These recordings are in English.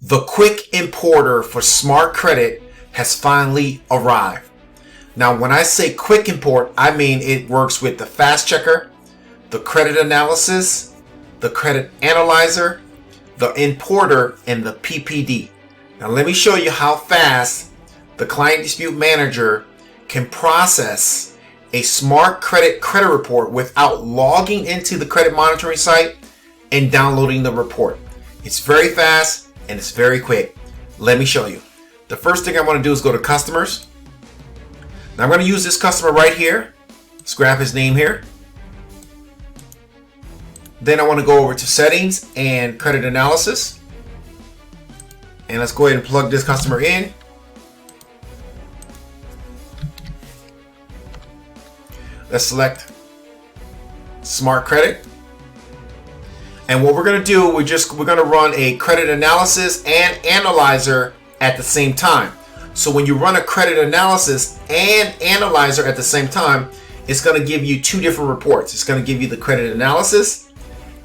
The quick importer for Smart Credit has finally arrived. Now, when I say quick import, I mean it works with the Fast Checker, the credit analysis, the credit analyzer, the importer, and the PPD. Now, let me show you how fast the Client Dispute Manager can process a Smart Credit credit report without logging into the credit monitoring site and downloading the report. It's very fast and it's very quick. Let me show you. The first thing I want to do is go to Customers. Now I'm going to use this customer right here. Let's grab his name here. Then I want to go over to Settings and Credit Analysis. And let's go ahead and plug this customer in. Let's select Smart Credit. And what we're going to do, we're going to run a credit analysis and analyzer at the same time. So when you run a credit analysis and analyzer at the same time, it's going to give you two different reports. It's going to give you the credit analysis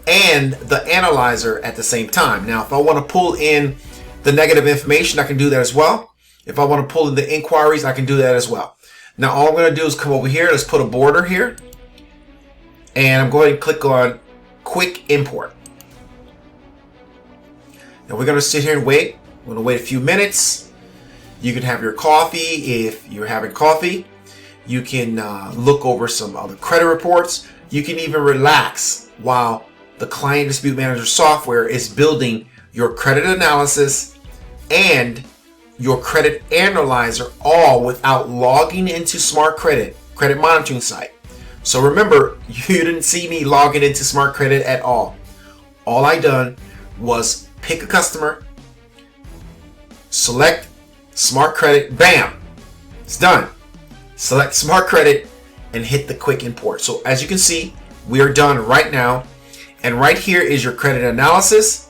and the analyzer at the same time. Now, if I want to pull in the negative information, I can do that as well. If I want to pull in the inquiries, I can do that as well. Now, all I'm going to do is come over here. Let's put a border here. And I'm going to click on Quick Import. Now we're going to sit here and wait. We're going to wait a few minutes. You can have your coffee if you're having coffee. You can look over some other credit reports. You can even relax while the Client Dispute Manager software is building your credit analysis and your credit analyzer, all without logging into Smart Credit monitoring site. So remember, you didn't see me logging into Smart Credit at all. All I done was pick a customer, select Smart Credit, bam, it's done. Select Smart Credit and hit the quick import. So as you can see, we are done right now. And right here is your credit analysis.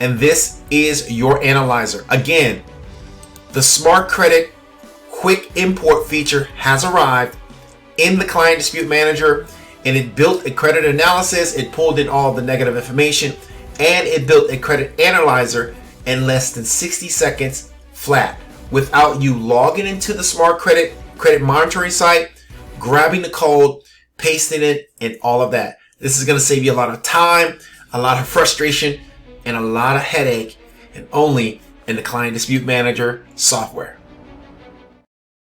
And this is your analyzer. Again, the Smart Credit quick import feature has arrived in the Client Dispute Manager, and it built a credit analysis. It pulled in all the negative information, and it built a credit analyzer in less than 60 seconds flat without you logging into the Smart Credit monitoring site, grabbing the code, pasting it, and all of that. This is going to save you a lot of time, a lot of frustration, and a lot of headache, and only in the Client Dispute Manager software.